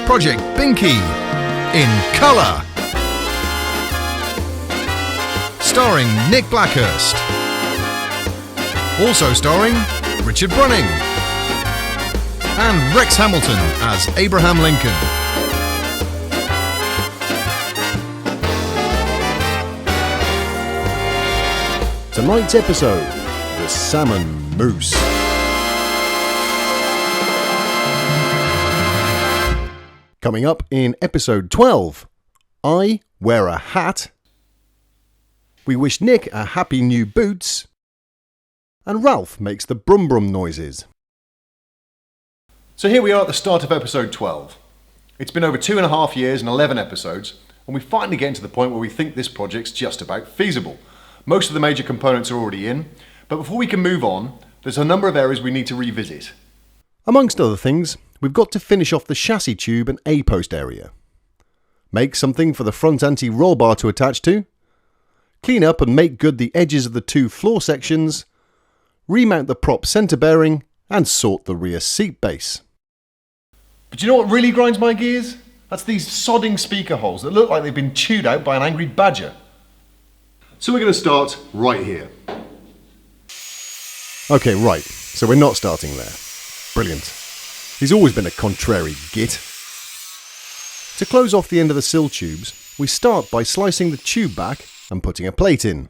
Project Binky in colour. Starring Nick Blackhurst. Also starring Richard Brunning. And Rex Hamilton as Abraham Lincoln. Tonight's episode, the Salmon Moose. Coming up in episode 12, I wear a hat. We wish Nick a happy new boots. And Ralph makes the brum brum noises. So here we are at the start of episode 12. It's been over 2.5 years and 11 episodes, and we finally get to the point where we think this project's just about feasible. Most of the major components are already in, but before we can move on, there's a number of areas we need to revisit. Amongst other things, we've got to finish off the chassis tube and A-post area. Make something for the front anti-roll bar to attach to. Clean up and make good the edges of the two floor sections. Remount the prop centre bearing and sort the rear seat base. But you know what really grinds my gears? That's these sodding speaker holes that look like they've been chewed out by an angry badger. So we're going to start right here. Okay, right, so we're not starting there. Brilliant. He's always been a contrary git. To close off the end of the sill tubes, we start by slicing the tube back and putting a plate in.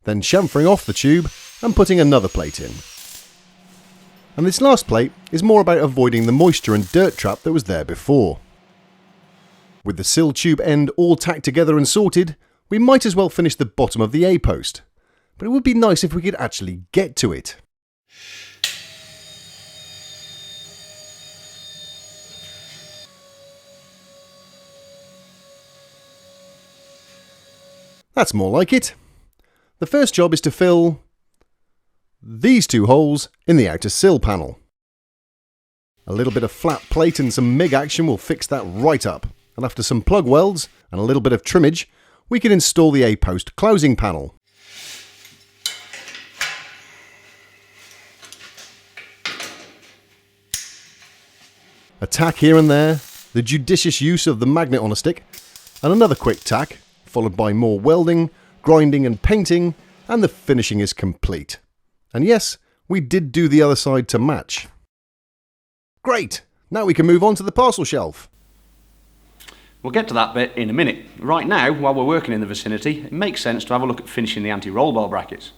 Then chamfering off the tube and putting another plate in. And this last plate is more about avoiding the moisture and dirt trap that was there before. With the sill tube end all tacked together and sorted, we might as well finish the bottom of the A-post. But it would be nice if we could actually get to it. That's more like it. The first job is to fill these two holes in the outer sill panel. A little bit of flat plate and some MIG action will fix that right up, and after some plug welds and a little bit of trimmage, we can install the A-post closing panel. A tack here and there, the judicious use of the magnet on a stick, and another quick tack, followed by more welding, grinding and painting, and the finishing is complete. And yes, we did do the other side to match. Great! Now we can move on to the parcel shelf. We'll get to that bit in a minute. Right now, while we're working in the vicinity, it makes sense to have a look at finishing the anti-roll bar brackets.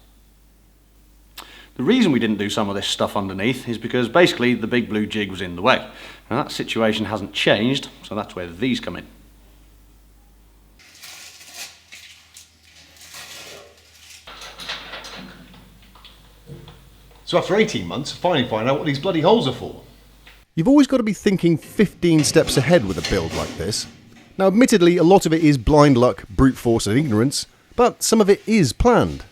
The reason we didn't do some of this stuff underneath is because basically the big blue jig was in the way. Now that situation hasn't changed, so that's where these come in. So after 18 months, I finally find out what these bloody holes are for. You've always got to be thinking 15 steps ahead with a build like this. Now admittedly, a lot of it is blind luck, brute force and ignorance, but some of it is planned.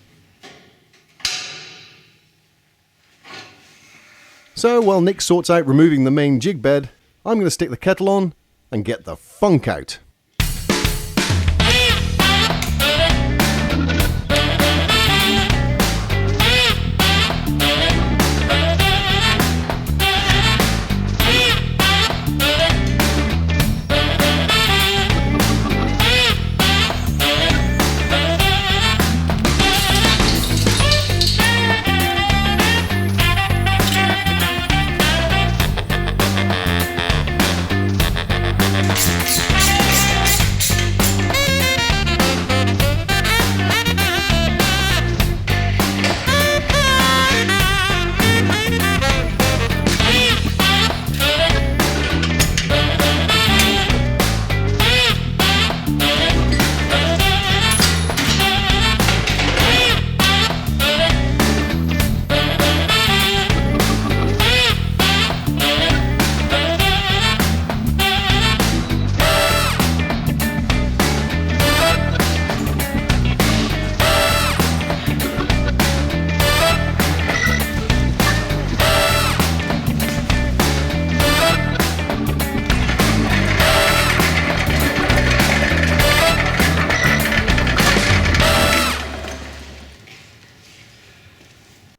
So while Nick sorts out removing the main jig bed, I'm going to stick the kettle on and get the funk out.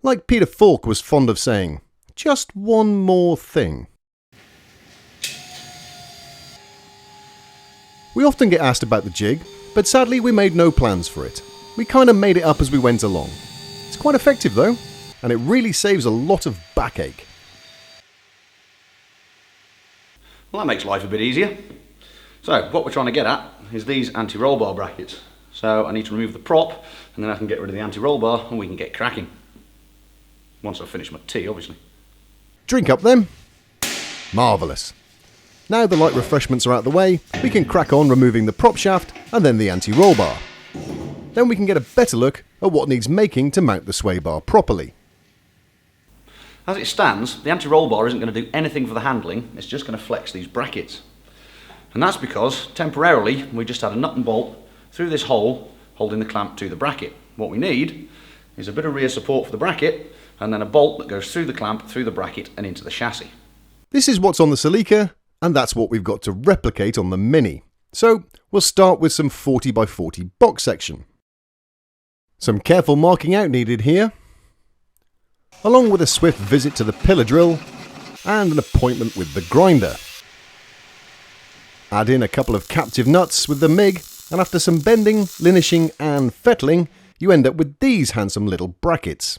Like Peter Falk was fond of saying, just one more thing. We often get asked about the jig, but sadly we made no plans for it. We kind of made it up as we went along. It's quite effective though, and it really saves a lot of backache. Well, that makes life a bit easier. So what we're trying to get at is these anti-roll bar brackets. So I need to remove the prop, and then I can get rid of the anti-roll bar and we can get cracking. Once I've finished my tea, obviously. Drink up then. Marvellous. Now the light refreshments are out the way, we can crack on removing the prop shaft and then the anti-roll bar. Then we can get a better look at what needs making to mount the sway bar properly. As it stands, the anti-roll bar isn't going to do anything for the handling, it's just going to flex these brackets. And that's because, temporarily, we just had a nut and bolt through this hole holding the clamp to the bracket. What we need is a bit of rear support for the bracket, and then a bolt that goes through the clamp, through the bracket and into the chassis. This is what's on the Celica, and that's what we've got to replicate on the Mini. So we'll start with some 40x40 box section. Some careful marking out needed here, along with a swift visit to the pillar drill and an appointment with the grinder. Add in a couple of captive nuts with the MIG, and after some bending, linishing and fettling, you end up with these handsome little brackets.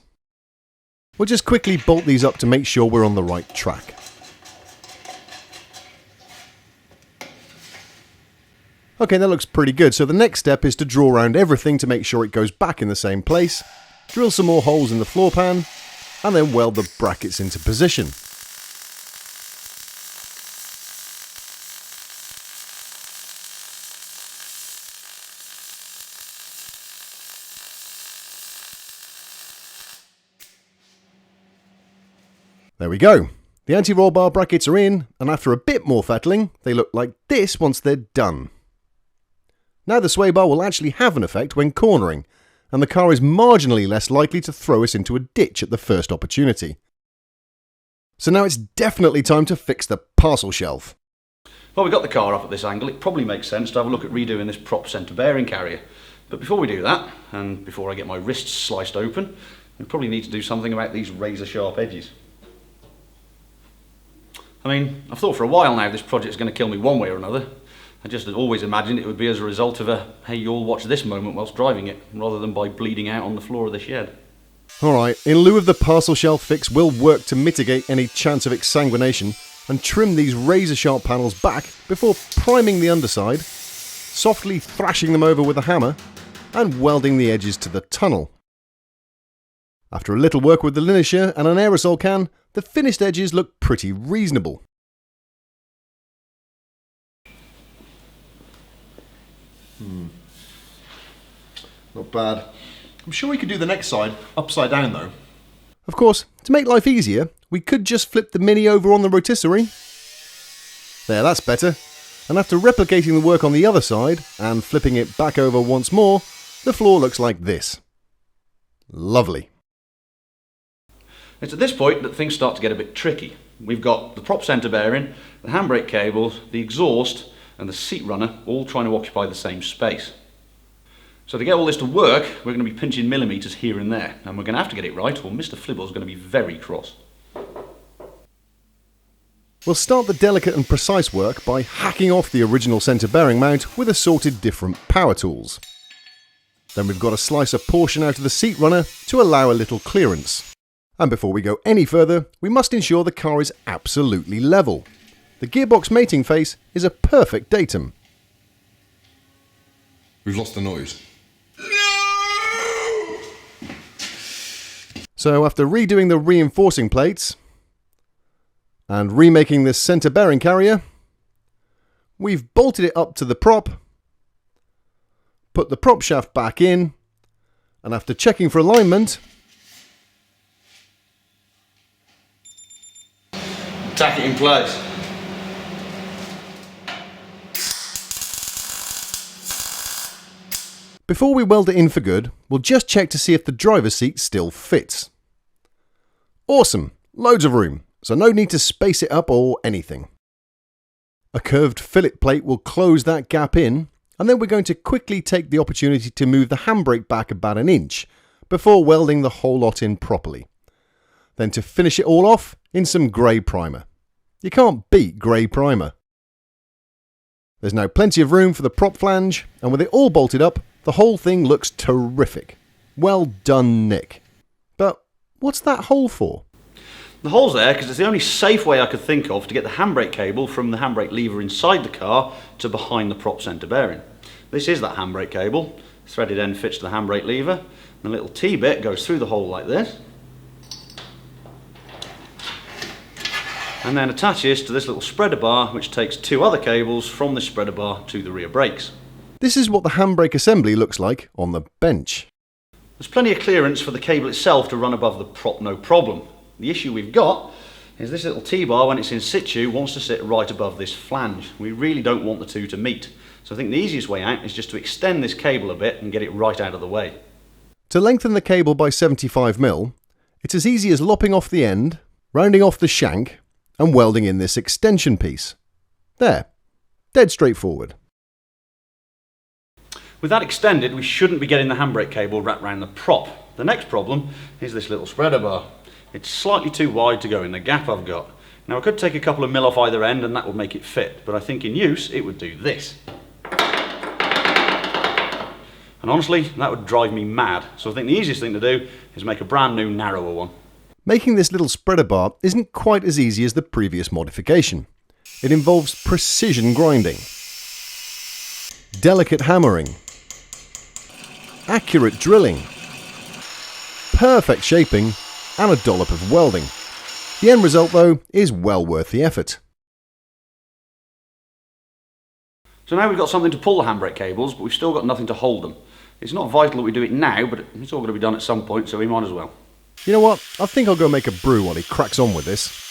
We'll just quickly bolt these up to make sure we're on the right track. Okay, that looks pretty good, so the next step is to draw around everything to make sure it goes back in the same place, drill some more holes in the floor pan, and then weld the brackets into position. There we go. The anti-roll bar brackets are in, and after a bit more fettling, they look like this once they're done. Now the sway bar will actually have an effect when cornering, and the car is marginally less likely to throw us into a ditch at the first opportunity. So now it's definitely time to fix the parcel shelf. Well, we got the car off at this angle, it probably makes sense to have a look at redoing this prop centre bearing carrier. But before we do that, and before I get my wrists sliced open, we probably need to do something about these razor sharp edges. I mean, I've thought for a while now this project's going to kill me one way or another. I just had always imagined it would be as a result of a, hey, you'll watch this moment whilst driving it, rather than by bleeding out on the floor of the shed. Alright, in lieu of the parcel shelf fix, we'll work to mitigate any chance of exsanguination and trim these razor sharp panels back before priming the underside, softly thrashing them over with a hammer, and welding the edges to the tunnel. After a little work with the linisher and an aerosol can, the finished edges look pretty reasonable. Not bad. I'm sure we could do the next side upside down though. Of course, to make life easier, we could just flip the Mini over on the rotisserie. There, that's better. And after replicating the work on the other side and flipping it back over once more, the floor looks like this. Lovely. It's at this point that things start to get a bit tricky. We've got the prop centre bearing, the handbrake cables, the exhaust and the seat runner all trying to occupy the same space. So to get all this to work, we're going to be pinching millimetres here and there, and we're going to have to get it right or Mr. Flibble's going to be very cross. We'll start the delicate and precise work by hacking off the original centre bearing mount with assorted different power tools. Then we've got to slice a portion out of the seat runner to allow a little clearance. And before we go any further, we must ensure the car is absolutely level. The gearbox mating face is a perfect datum. We've lost the noise. So after redoing the reinforcing plates and remaking this centre bearing carrier, we've bolted it up to the prop, put the prop shaft back in, and after checking for alignment, Tack it in place. before we weld it in for good, we'll just check to see if the driver's seat still fits. Awesome! Loads of room, so no need to space it up or anything. A curved fillet plate will close that gap in, and then we're going to quickly take the opportunity to move the handbrake back about an inch before welding the whole lot in properly. Then to finish it all off in some grey primer. You can't beat grey primer. There's now plenty of room for the prop flange, and with it all bolted up, the whole thing looks terrific. Well done, Nick. But what's that hole for? The hole's there because it's the only safe way I could think of to get the handbrake cable from the handbrake lever inside the car to behind the prop centre bearing. This is that handbrake cable. The threaded end fits to the handbrake lever, and the little T-bit goes through the hole like this, and then attaches to this little spreader bar which takes two other cables from the spreader bar to the rear brakes. This is what the handbrake assembly looks like on the bench. There's plenty of clearance for the cable itself to run above the prop, no problem. The issue we've got is this little T-bar, when it's in situ, wants to sit right above this flange. We really don't want the two to meet. So I think the easiest way out is just to extend this cable a bit and get it right out of the way. To lengthen the cable by 75mm, it's as easy as lopping off the end, rounding off the shank, and welding in this extension piece. There. Dead straightforward. With that extended, we shouldn't be getting the handbrake cable wrapped around the prop. The next problem is this little spreader bar. It's slightly too wide to go in the gap I've got. Now I could take a couple of mil off either end and that would make it fit, but I think in use it would do this. And honestly, that would drive me mad. So I think the easiest thing to do is make a brand new narrower one. Making this little spreader bar isn't quite as easy as the previous modification. It involves precision grinding, delicate hammering, accurate drilling, perfect shaping, and a dollop of welding. The end result, though, is well worth the effort. So now we've got something to pull the handbrake cables, but we've still got nothing to hold them. It's not vital that we do it now, but it's all going to be done at some point, so we might as well. You know what? I think I'll go make a brew while he cracks on with this.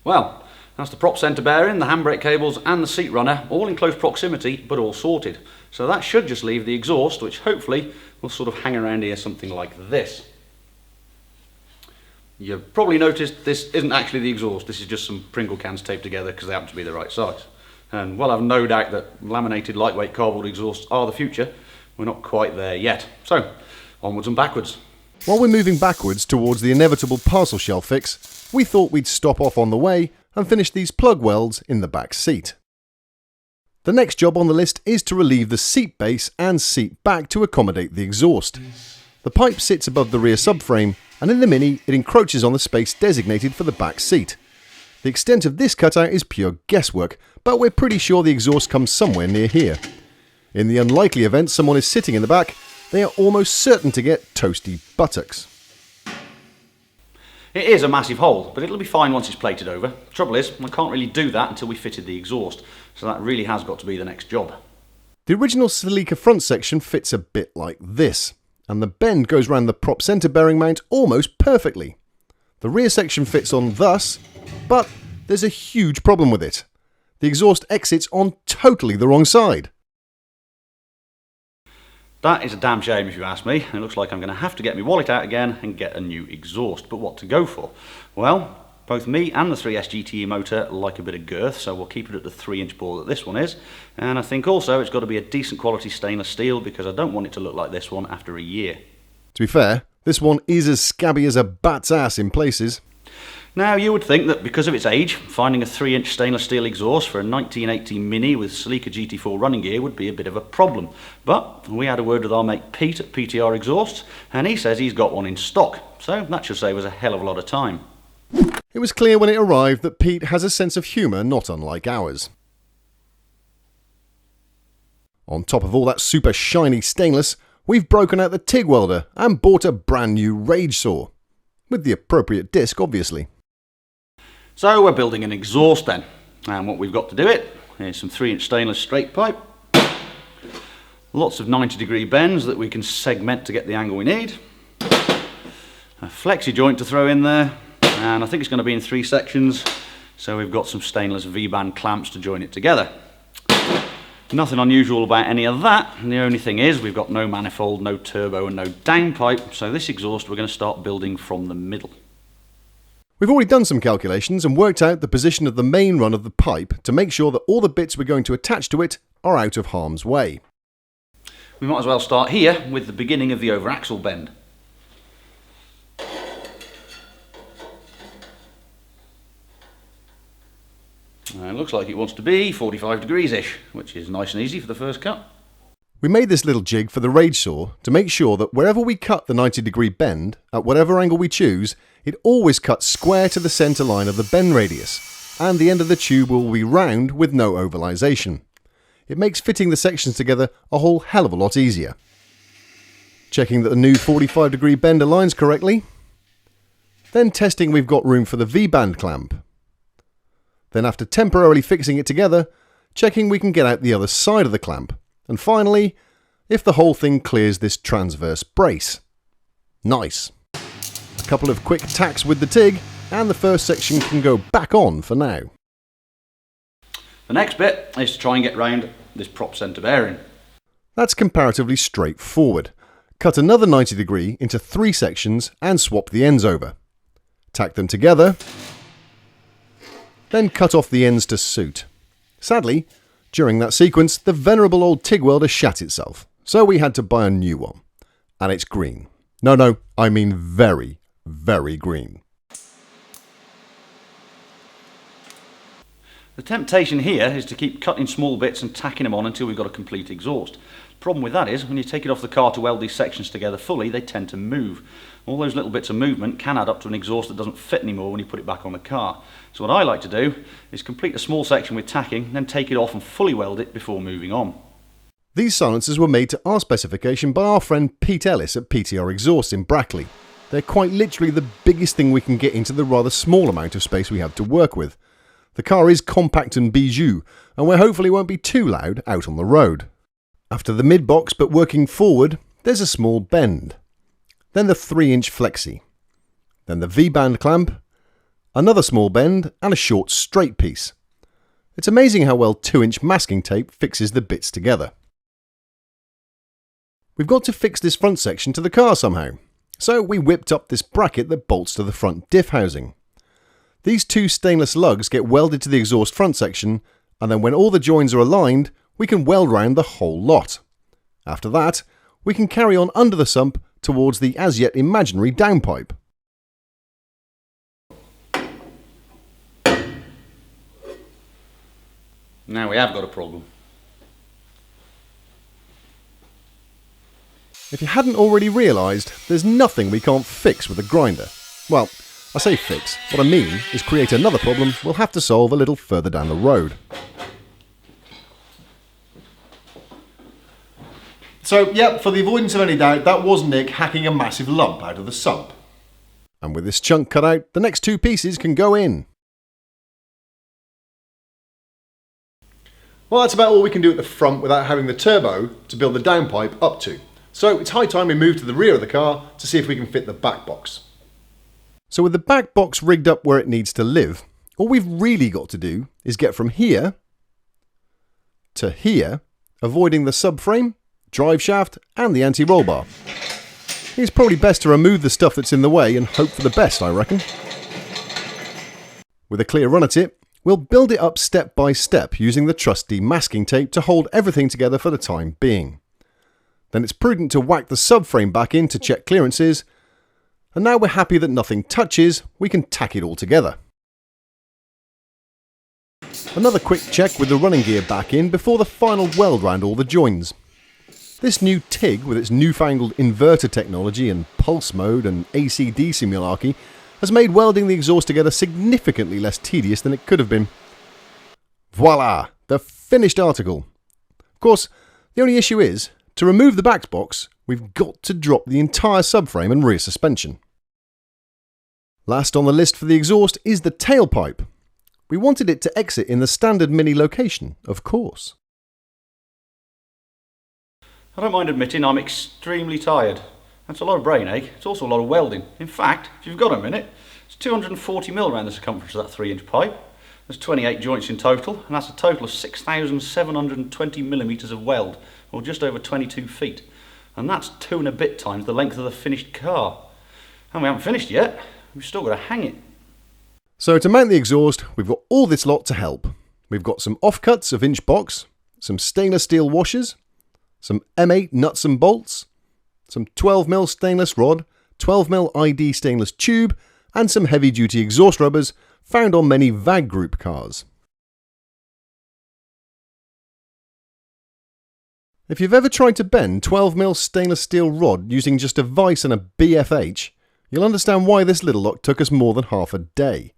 Well, that's the prop centre bearing, the handbrake cables and the seat runner, all in close proximity, but all sorted. So that should just leave the exhaust, which hopefully will sort of hang around here something like this. You've probably noticed this isn't actually the exhaust, this is just some Pringle cans taped together because they happen to be the right size. And while I've no doubt that laminated lightweight cardboard exhausts are the future, we're not quite there yet. So, onwards and backwards. While we're moving backwards towards the inevitable parcel shelf fix, we thought we'd stop off on the way and finish these plug welds in the back seat. The next job on the list is to relieve the seat base and seat back to accommodate the exhaust. The pipe sits above the rear subframe, and in the Mini it encroaches on the space designated for the back seat. The extent of this cutout is pure guesswork, but we're pretty sure the exhaust comes somewhere near here. In the unlikely event someone is sitting in the back, they are almost certain to get toasty buttocks. It is a massive hole, but it'll be fine once it's plated over. Trouble is, I can't really do that until we fitted the exhaust, so that really has got to be the next job. The original Celica front section fits a bit like this, and the bend goes round the prop centre bearing mount almost perfectly. The rear section fits on thus, but there's a huge problem with it. The exhaust exits on totally the wrong side. That is a damn shame if you ask me. It looks like I'm going to have to get my wallet out again and get a new exhaust. But what to go for? Well, both me and the 3S GTE motor like a bit of girth, so we'll keep it at the 3-inch bore that this one is. And I think also it's got to be a decent quality stainless steel because I don't want it to look like this one after a year. To be fair, this one is as scabby as a bat's ass in places. Now, you would think that because of its age, finding a 3-inch stainless steel exhaust for a 1980 Mini with Celica GT4 running gear would be a bit of a problem. But we had a word with our mate Pete at PTR Exhausts, and he says he's got one in stock, so that should save us a hell of a lot of time. It was clear when it arrived that Pete has a sense of humour not unlike ours. On top of all that super shiny stainless, we've broken out the TIG welder and bought a brand new rage saw. with the appropriate disc obviously. So we're building an exhaust then, and what we've got to do it is some 3-inch stainless straight pipe, lots of 90-degree bends that we can segment to get the angle we need, a flexi joint to throw in there, and I think it's going to be in 3 sections, so we've got some stainless V-band clamps to join it together. Nothing unusual about any of that, and the only thing is we've got no manifold, no turbo and no downpipe, so this exhaust we're going to start building from the middle. We've already done some calculations and worked out the position of the main run of the pipe to make sure that all the bits we're going to attach to it are out of harm's way. We might as well start here with the beginning of the over-axle bend. It looks like it wants to be 45 degrees-ish, which is nice and easy for the first cut. We made this little jig for the rage saw to make sure that wherever we cut the 90-degree bend, at whatever angle we choose, it always cuts square to the centre line of the bend radius, and the end of the tube will be round with no ovalisation. It makes fitting the sections together a whole hell of a lot easier. Checking that the new 45-degree bend aligns correctly. Then testing we've got room for the V-band clamp. Then after temporarily fixing it together, checking we can get out the other side of the clamp. And finally, if the whole thing clears this transverse brace. Nice. A couple of quick tacks with the TIG, and the first section can go back on for now. The next bit is to try and get round this prop centre bearing. That's comparatively straightforward. Cut another 90-degree into 3 sections and swap the ends over. Tack them together, then cut off the ends to suit. Sadly, during that sequence, the venerable old TIG welder shat itself, so we had to buy a new one. And it's green. No, I mean very, very green. The temptation here is to keep cutting small bits and tacking them on until we've got a complete exhaust. The problem with that is, when you take it off the car to weld these sections together fully, they tend to move. All those little bits of movement can add up to an exhaust that doesn't fit anymore when you put it back on the car. So what I like to do is complete a small section with tacking, then take it off and fully weld it before moving on. These silencers were made to our specification by our friend Pete Ellis at PTR Exhaust in Brackley. They're quite literally the biggest thing we can get into the rather small amount of space we have to work with. The car is compact and bijou, and we hopefully won't be too loud out on the road. After the mid-box but working forward, there's a small bend. Then the 3-inch flexi. Then the V-band clamp, another small bend and a short straight piece. It's amazing how well 2-inch masking tape fixes the bits together. We've got to fix this front section to the car somehow, so we whipped up this bracket that bolts to the front diff housing. These 2 stainless lugs get welded to the exhaust front section, and then when all the joins are aligned, we can weld round the whole lot. After that, we can carry on under the sump towards the as yet imaginary downpipe. Now we have got a problem. If you hadn't already realised, there's nothing we can't fix with a grinder. Well, I say fix, what I mean is create another problem we'll have to solve a little further down the road. So, yep, for the avoidance of any doubt, that was Nick hacking a massive lump out of the sump. And with this chunk cut out, the next 2 pieces can go in. Well, that's about all we can do at the front without having the turbo to build the downpipe up to. So it's high time we move to the rear of the car to see if we can fit the back box. So with the back box rigged up where it needs to live, all we've really got to do is get from here to here, avoiding the subframe, drive shaft and the anti-roll bar. It's probably best to remove the stuff that's in the way and hope for the best, I reckon. With a clear run at it, we'll build it up step by step using the trusty masking tape to hold everything together for the time being. Then it's prudent to whack the subframe back in to check clearances, and now we're happy that nothing touches, we can tack it all together. Another quick check with the running gear back in before the final weld round all the joins. This new TIG, with its newfangled inverter technology and pulse mode and AC/DC malarkey, has made welding the exhaust together significantly less tedious than it could have been. Voila! The finished article. Of course, the only issue is, to remove the back box, we've got to drop the entire subframe and rear suspension. Last on the list for the exhaust is the tailpipe. We wanted it to exit in the standard Mini location, of course. I don't mind admitting I'm extremely tired. That's a lot of brain ache. It's also a lot of welding. In fact, if you've got a minute, it's 240mm around the circumference of that 3-inch pipe. There's 28 joints in total, and that's a total of 6,720mm of weld, or just over 22 feet. And that's 2 and a bit times the length of the finished car. And we haven't finished yet. We've still got to hang it. So to mount the exhaust, we've got all this lot to help. We've got some offcuts of inch box, some stainless steel washers, some M8 nuts and bolts, some 12mm stainless rod, 12mm ID stainless tube, and some heavy-duty exhaust rubbers found on many VAG Group cars. If you've ever tried to bend 12mm stainless steel rod using just a vise and a BFH, you'll understand why this little lot took us more than half a day.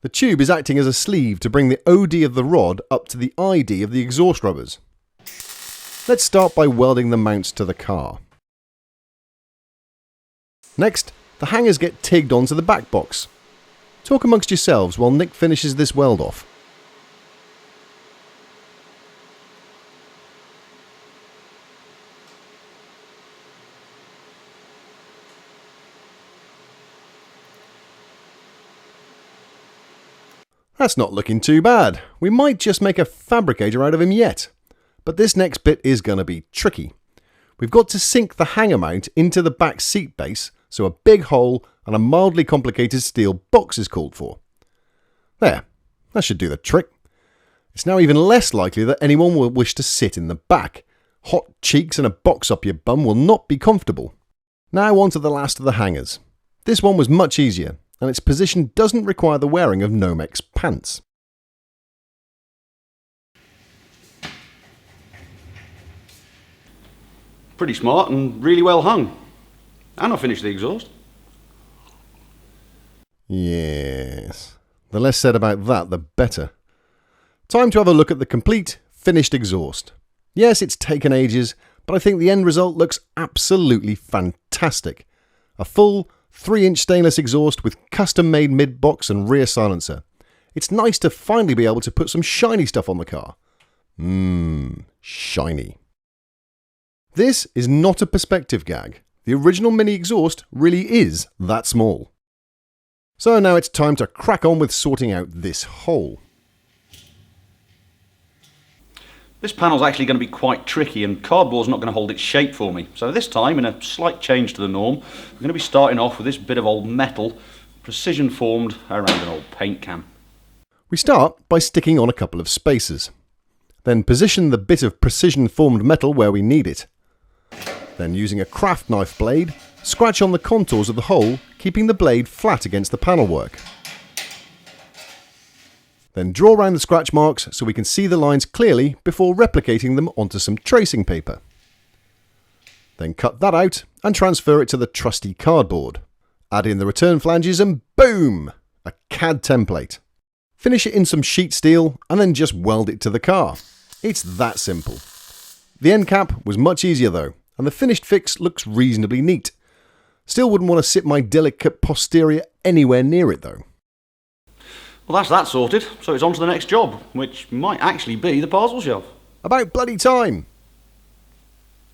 The tube is acting as a sleeve to bring the OD of the rod up to the ID of the exhaust rubbers. Let's start by welding the mounts to the car. Next, the hangers get tigged onto the back box. Talk amongst yourselves while Nick finishes this weld off. That's not looking too bad. We might just make a fabricator out of him yet. But this next bit is going to be tricky. We've got to sink the hanger mount into the back seat base, so a big hole and a mildly complicated steel box is called for. There, that should do the trick. It's now even less likely that anyone will wish to sit in the back. Hot cheeks and a box up your bum will not be comfortable. Now on to the last of the hangers. This one was much easier, and its position doesn't require the wearing of Nomex pants. Pretty smart and really well hung. And I finished the exhaust. Yes. The less said about that, the better. Time to have a look at the complete, finished exhaust. Yes, it's taken ages, but I think the end result looks absolutely fantastic. A full 3-inch stainless exhaust with custom-made mid-box and rear silencer. It's nice to finally be able to put some shiny stuff on the car. Shiny. This is not a perspective gag. The original Mini exhaust really is that small. So now it's time to crack on with sorting out this hole. This panel's actually going to be quite tricky, and cardboard's not going to hold its shape for me. So this time, in a slight change to the norm, I'm going to be starting off with this bit of old metal, precision formed around an old paint can. We start by sticking on a couple of spacers. Then position the bit of precision formed metal where we need it. Then using a craft knife blade, scratch on the contours of the hole, keeping the blade flat against the panel work. Then draw around the scratch marks so we can see the lines clearly before replicating them onto some tracing paper. Then cut that out and transfer it to the trusty cardboard. Add in the return flanges and boom! A CAD template. Finish it in some sheet steel and then just weld it to the car. It's that simple. The end cap was much easier though, and the finished fix looks reasonably neat. Still wouldn't want to sit my delicate posterior anywhere near it though. Well, that's that sorted, so it's on to the next job, which might actually be the parcel shelf. About bloody time!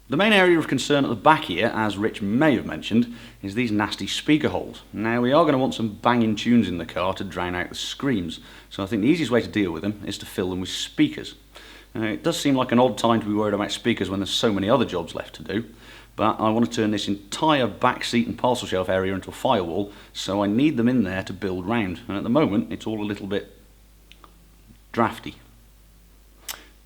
The main area of concern at the back here, as Rich may have mentioned, is these nasty speaker holes. Now, we are going to want some banging tunes in the car to drown out the screams, so I think the easiest way to deal with them is to fill them with speakers. It does seem like an odd time to be worried about speakers when there's so many other jobs left to do, but I want to turn this entire back seat and parcel shelf area into a firewall, so I need them in there to build round, and at the moment it's all a little bit drafty.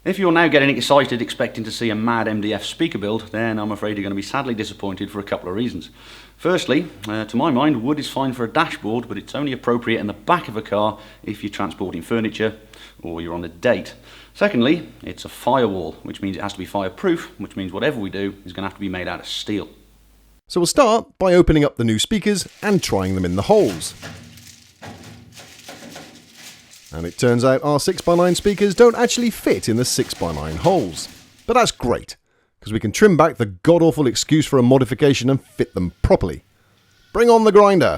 If you're now getting excited expecting to see a mad MDF speaker build, then I'm afraid you're going to be sadly disappointed for a couple of reasons. Firstly, to my mind, wood is fine for a dashboard, but it's only appropriate in the back of a car if you're transporting furniture or you're on a date. Secondly, it's a firewall, which means it has to be fireproof, which means whatever we do is going to have to be made out of steel. So we'll start by opening up the new speakers and trying them in the holes. And it turns out our 6x9 speakers don't actually fit in the 6x9 holes. But that's great, because we can trim back the god-awful excuse for a modification and fit them properly. Bring on the grinder!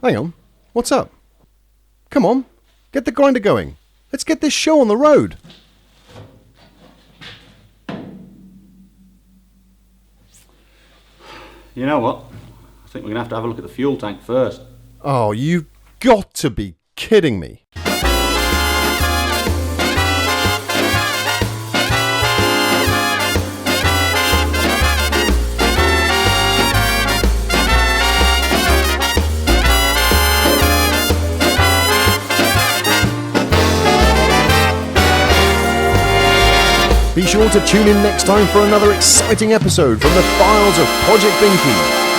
Hang on, what's up? Come on, get the grinder going. Let's get this show on the road. You know what? I think we're going to have a look at the fuel tank first. Oh, you've got to be kidding me. Be sure to tune in next time for another exciting episode from the files of Project Binky.